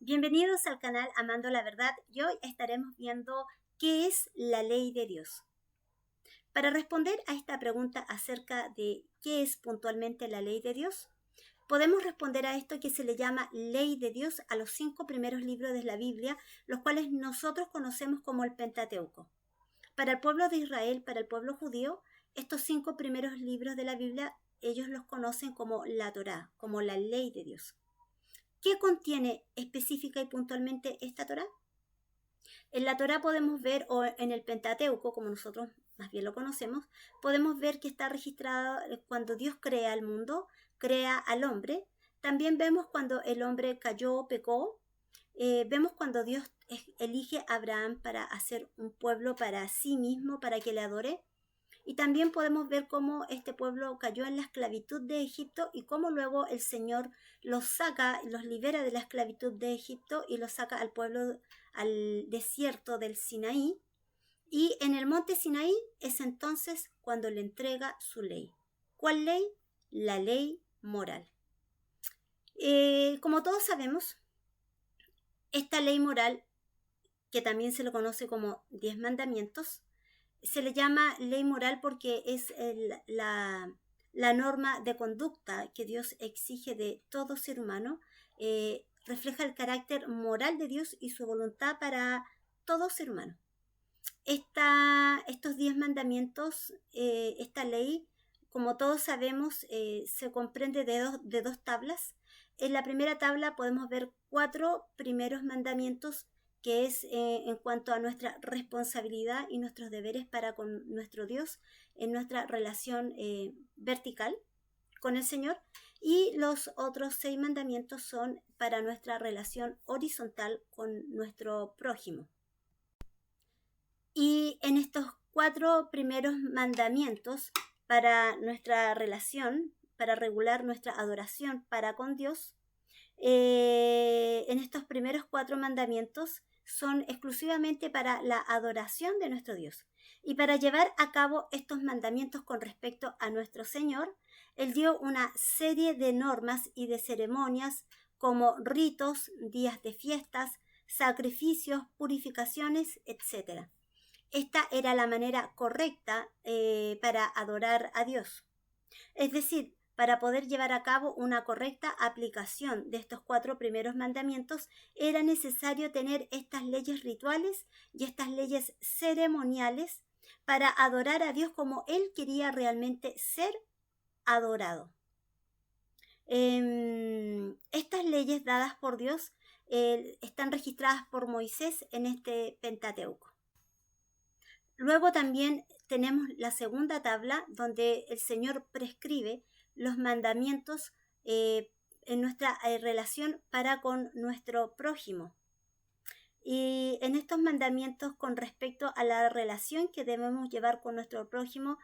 Bienvenidos al canal Amando la Verdad y hoy estaremos viendo qué es la ley de Dios. Para responder a esta pregunta acerca de qué es puntualmente la ley de Dios, podemos responder a esto que se le llama ley de Dios a los 5 primeros libros de la Biblia, los cuales nosotros conocemos como el Pentateuco. Para el pueblo de Israel, para el pueblo judío, estos 5 primeros libros de la Biblia, ellos los conocen como la Torá, como la ley de Dios. ¿Qué contiene específica y puntualmente esta Torá? En la Torá podemos ver, o en el Pentateuco, como nosotros más bien lo conocemos, podemos ver que está registrado cuando Dios crea el mundo, crea al hombre. También vemos cuando el hombre cayó, pecó. Vemos cuando Dios elige a Abraham para hacer un pueblo para sí mismo, para que le adore. Y también podemos ver cómo este pueblo cayó en la esclavitud de Egipto y cómo luego el Señor los saca, los libera de la esclavitud de Egipto y los saca al pueblo, al desierto del Sinaí. Y en el monte Sinaí es entonces cuando le entrega su ley. ¿Cuál ley? La ley moral. Como todos sabemos, esta ley moral, que también se le conoce como 10 mandamientos, se le llama ley moral porque es la norma de conducta que Dios exige de todo ser humano. Refleja el carácter moral de Dios y su voluntad para todo ser humano. Estos 10 mandamientos, esta ley, como todos sabemos, se comprende de dos tablas. En la primera tabla podemos ver 4 primeros mandamientos, que es en cuanto a nuestra responsabilidad y nuestros deberes para con nuestro Dios en nuestra relación vertical con el Señor, y los otros 6 mandamientos son para nuestra relación horizontal con nuestro prójimo. Y en estos 4 primeros mandamientos para nuestra relación, para regular nuestra adoración para con Dios, en estos primeros 4 mandamientos son exclusivamente para la adoración de nuestro Dios. Y para llevar a cabo estos mandamientos con respecto a nuestro Señor, Él dio una serie de normas y de ceremonias como ritos, días de fiestas, sacrificios, purificaciones, etc. Esta era la manera correcta para adorar a Dios. Es decir, para poder llevar a cabo una correcta aplicación de estos 4 primeros mandamientos, era necesario tener estas leyes rituales y estas leyes ceremoniales para adorar a Dios como Él quería realmente ser adorado. Estas leyes dadas por Dios están registradas por Moisés en este Pentateuco. Luego también tenemos la segunda tabla donde el Señor prescribe los mandamientos en nuestra relación para con nuestro prójimo. Y en estos mandamientos con respecto a la relación que debemos llevar con nuestro prójimo,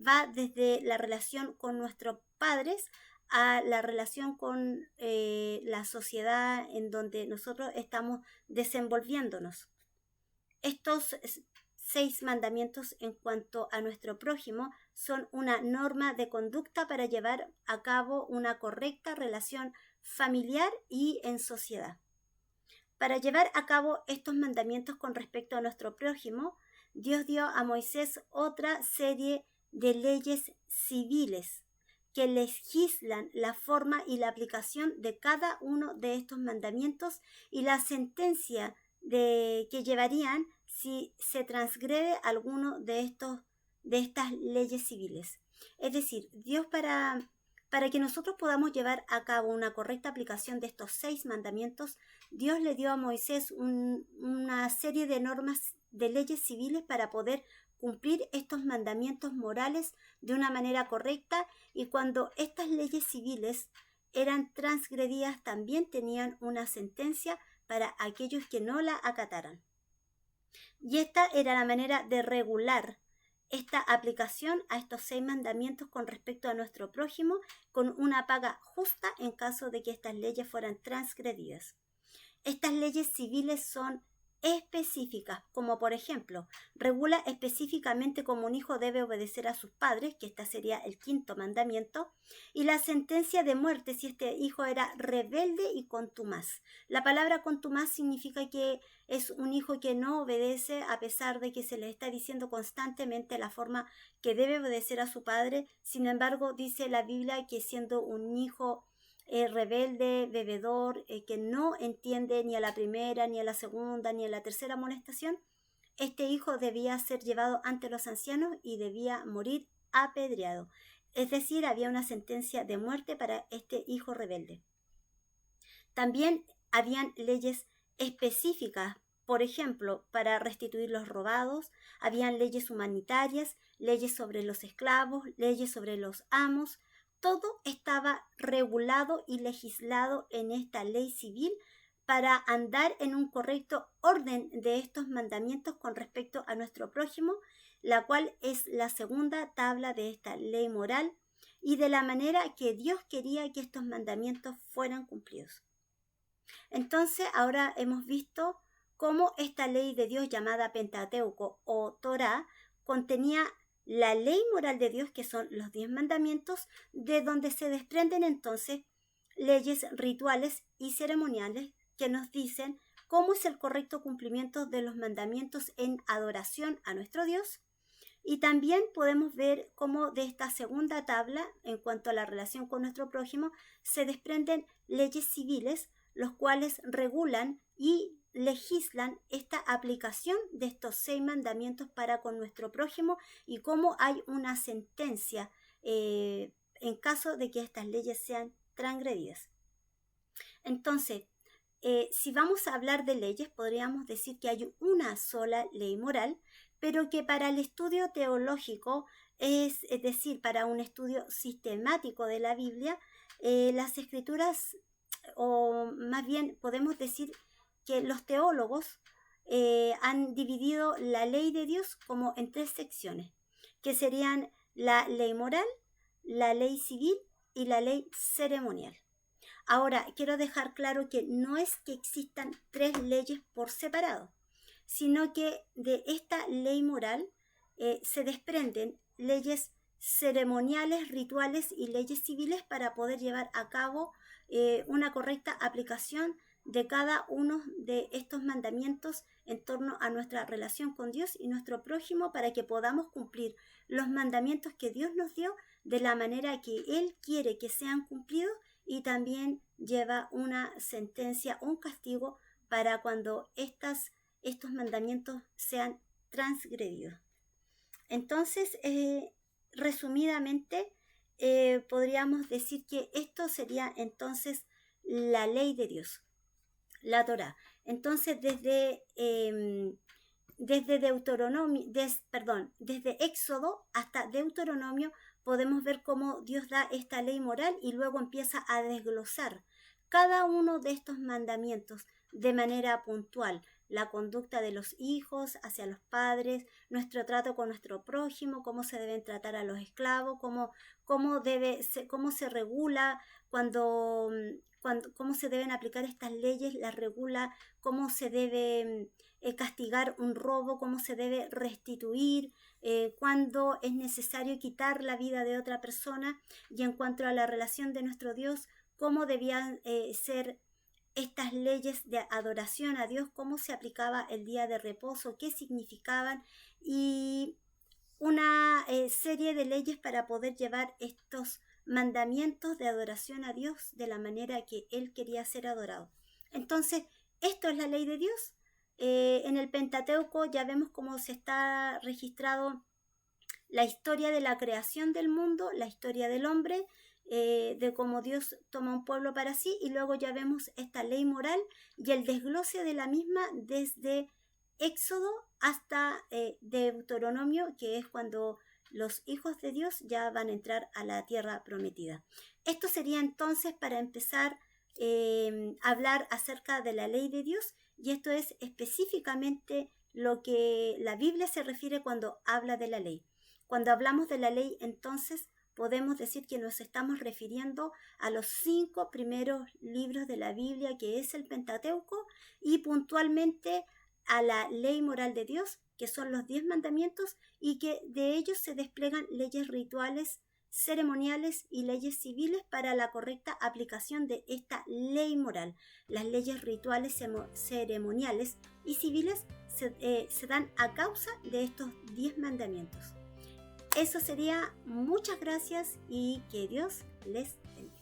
va desde la relación con nuestros padres a la relación con la sociedad en donde nosotros estamos desenvolviéndonos. Estos 6 mandamientos en cuanto a nuestro prójimo son una norma de conducta para llevar a cabo una correcta relación familiar y en sociedad. Para llevar a cabo estos mandamientos con respecto a nuestro prójimo, Dios dio a Moisés otra serie de leyes civiles que legislan la forma y la aplicación de cada uno de estos mandamientos y la sentencia que llevarían si se transgrede alguno de estas leyes civiles. Es decir, Dios para que nosotros podamos llevar a cabo una correcta aplicación de estos 6 mandamientos, Dios le dio a Moisés una serie de normas, de leyes civiles para poder cumplir estos mandamientos morales de una manera correcta, y cuando estas leyes civiles eran transgredidas también tenían una sentencia para aquellos que no la acataran. Y esta era la manera de regular esta aplicación a estos 6 mandamientos con respecto a nuestro prójimo, con una paga justa en caso de que estas leyes fueran transgredidas. Estas leyes civiles son específicas, como por ejemplo, regula específicamente cómo un hijo debe obedecer a sus padres, que este sería el quinto mandamiento, y la sentencia de muerte si este hijo era rebelde y contumaz. La palabra contumaz significa que es un hijo que no obedece a pesar de que se le está diciendo constantemente la forma que debe obedecer a su padre. Sin embargo, dice la Biblia que siendo un hijo rebelde, bebedor, que no entiende ni a la primera, ni a la segunda, ni a la tercera amonestación, este hijo debía ser llevado ante los ancianos y debía morir apedreado. Es decir, había una sentencia de muerte para este hijo rebelde. También habían leyes específicas, por ejemplo, para restituir los robados, habían leyes humanitarias, leyes sobre los esclavos, leyes sobre los amos. Todo estaba regulado y legislado en esta ley civil para andar en un correcto orden de estos mandamientos con respecto a nuestro prójimo, la cual es la segunda tabla de esta ley moral y de la manera que Dios quería que estos mandamientos fueran cumplidos. Entonces, ahora hemos visto cómo esta ley de Dios llamada Pentateuco o Torá contenía la ley moral de Dios, que son los 10 mandamientos, de donde se desprenden entonces leyes rituales y ceremoniales que nos dicen cómo es el correcto cumplimiento de los mandamientos en adoración a nuestro Dios. Y también podemos ver cómo de esta segunda tabla, en cuanto a la relación con nuestro prójimo, se desprenden leyes civiles, los cuales regulan y legislan esta aplicación de estos 6 mandamientos para con nuestro prójimo y cómo hay una sentencia en caso de que estas leyes sean transgredidas. Entonces, si vamos a hablar de leyes, podríamos decir que hay una sola ley moral, pero que para el estudio teológico, es decir, para un estudio sistemático de la Biblia, las escrituras, o más bien podemos decir que los teólogos han dividido la ley de Dios como en 3 secciones, que serían la ley moral, la ley civil y la ley ceremonial. Ahora, quiero dejar claro que no es que existan 3 leyes por separado, sino que de esta ley moral se desprenden leyes ceremoniales, rituales y leyes civiles para poder llevar a cabo una correcta aplicación de cada uno de estos mandamientos en torno a nuestra relación con Dios y nuestro prójimo, para que podamos cumplir los mandamientos que Dios nos dio de la manera que Él quiere que sean cumplidos, y también lleva una sentencia, un castigo para cuando estos mandamientos sean transgredidos. Entonces, resumidamente, podríamos decir que esto sería entonces la ley de Dios, la Torá. Entonces, desde Éxodo hasta Deuteronomio podemos ver cómo Dios da esta ley moral y luego empieza a desglosar cada uno de estos mandamientos de manera puntual. La conducta de los hijos hacia los padres, nuestro trato con nuestro prójimo, cómo se deben tratar a los esclavos, cómo se regula cómo se deben aplicar estas leyes, las regula, cómo se debe castigar un robo, cómo se debe restituir, cuándo es necesario quitar la vida de otra persona, y en cuanto a la relación de nuestro Dios, cómo debían ser estas leyes de adoración a Dios, cómo se aplicaba el día de reposo, qué significaban, y una serie de leyes para poder llevar estos mandamientos de adoración a Dios de la manera que Él quería ser adorado. Entonces, esto es la ley de Dios. En el Pentateuco ya vemos cómo se está registrado la historia de la creación del mundo, la historia del hombre, de cómo Dios toma un pueblo para sí, y luego ya vemos esta ley moral y el desglose de la misma desde Éxodo hasta Deuteronomio, que es cuando los hijos de Dios ya van a entrar a la tierra prometida. Esto sería entonces para empezar a hablar acerca de la ley de Dios, y esto es específicamente lo que la Biblia se refiere cuando habla de la ley. Cuando hablamos de la ley, entonces podemos decir que nos estamos refiriendo a los 5 primeros libros de la Biblia, que es el Pentateuco, y puntualmente a la ley moral de Dios, que son los 10 mandamientos, y que de ellos se desplegan leyes rituales, ceremoniales y leyes civiles para la correcta aplicación de esta ley moral. Las leyes rituales, ceremoniales y civiles se dan a causa de estos 10 mandamientos. Eso sería. Muchas gracias y que Dios les bendiga.